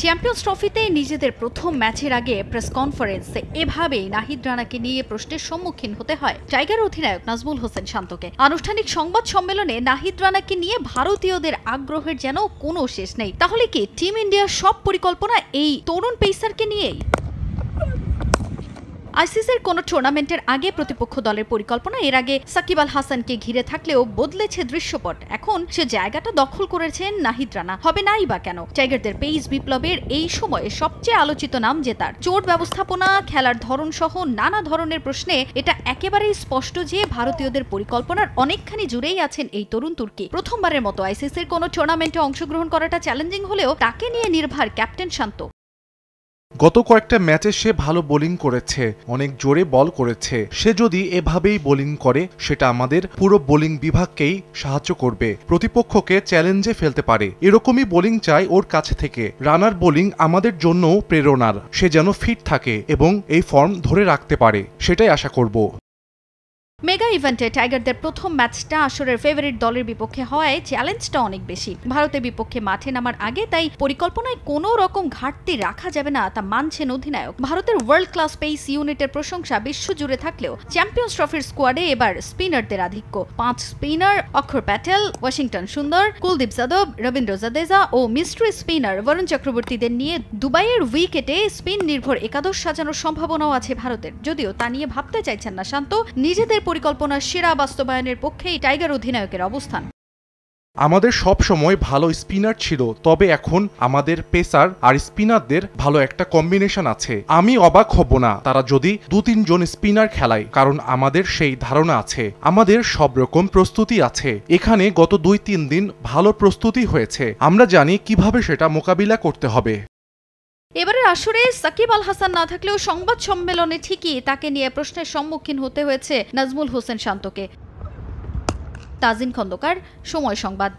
Champions ট্রফিতে নিজেদের প্রথম ম্যাচের আগে প্রেস কনফারেন্সে এভাবেই নাহিদ রানাকে নিয়ে প্রশ্নের সম্মুখীন হতে হয় টাইগার অধিনায়ক নাজমুল হোসেন শান্তকে। আনুষ্ঠানিক সংবাদ সম্মেলনে নাহিদ রানাকে নিয়ে ভারতীয়দের আগ্রহের যেন কোনো শেষ নেই। তাহলে কি টিম ইন্ডিয়ার সব পরিকল্পনা এই তরুণ পেসারকে নিয়েই? আইসিসির কোন টুর্নামেন্টের আগে প্রতিপক্ষ দলের পরিকল্পনা এর আগে সাকিব আল হাসানকে ঘিরে থাকলেও বদলেছে দৃশ্যপট। এখন সে জায়গাটা দখল করেছেন নাহিদ রানা। হবে নাই বা কেন? টাইগারদের পেস বিপ্লবের এই সময়ে সবচেয়ে আলোচিত নাম জেতার চোট ব্যবস্থাপনা, খেলার ধরন সহ নানা ধরনের প্রশ্নে এটা একেবারেই স্পষ্ট যে ভারতীয়দের পরিকল্পনার অনেকখানি জুড়েই আছেন এই তরুণ তুর্কি। প্রথমবারের মতো আইসিসির কোন টুর্নামেন্টে অংশগ্রহণ করাটা চ্যালেঞ্জিং হলেও তাকে নিয়ে নির্ভর ক্যাপ্টেন শান্ত। গত কয়েকটা ম্যাচে সে ভালো বোলিং করেছে, অনেক জোরে বল করেছে। সে যদি এভাবেই বোলিং করে সেটা আমাদের পুরো বোলিং বিভাগকেই সাহায্য করবে, প্রতিপক্ষকে চ্যালেঞ্জে ফেলতে পারে। এরকমই বোলিং চাই ওর কাছে থেকে। রানার বোলিং আমাদের জন্যও প্রেরণার। সে যেন ফিট থাকে এবং এই ফর্ম ধরে রাখতে পারে, সেটাই আশা করব। মেগা ইভেন্টে টাইগারদের প্রথম ম্যাচটা আসরের ফেভারিট দলের বিপক্ষে হওয়ায় চ্যালেঞ্জটা অনেক বেশি। ভারতের বিপক্ষে মাঠে নামার আগে তাই পরিকল্পনায় কোনো রকম ঘাটতি রাখা যাবে না তা মানছেন অধিনায়ক। ভারতের ওয়ার্ল্ড ক্লাস পেস ইউনিটের প্রশংসা বিশ্বজুড়ে থাকলেও চ্যাম্পিয়ন্স ট্রফির স্কোয়াডে এবার স্পিনারদের আধিক্য। 5 স্পিনার অক্ষর প্যাটেল, ওয়াশিংটন সুন্দর, কুলদীপ যাদব, রবীন্দ্র জাদেজা ও মিস্ট্রি স্পিনার বরুণ চক্রবর্তীদের নিয়ে দুবাইয়ের উইকেটে স্পিন নির্ভর একাদশ সাজানোর সম্ভাবনাও আছে ভারতের। যদিও তা নিয়ে ভাবতে চাইছেন না শান্ত। নিজেদের পরিকল্পনার সেরা বাস্তবায়নের পক্ষেই টাইগার অধিনায়কের অবস্থান। আমাদের সব সময় ভালো স্পিনার ছিল, তবে এখন আমাদের পেসার আর স্পিনারদের ভালো একটা কম্বিনেশন আছে। আমি অবাক হব না তারা যদি 2-3 জন স্পিনার খেলায়, কারণ আমাদের সেই ধারণা আছে। আমাদের সব রকম প্রস্তুতি আছে। এখানে গত 2-3 দিন ভালো প্রস্তুতি হয়েছে। আমরা জানি কিভাবে সেটা মোকাবিলা করতে হবে। এবারের আসরে সাকিব আল হাসান না থাকলেও সংবাদ সম্মেলনে ঠিকই তাকে নিয়ে প্রশ্নের সম্মুখীন হতে হয়েছে নাজমুল হোসেন শান্তকে। তাজিন খন্দকার, সময় সংবাদ।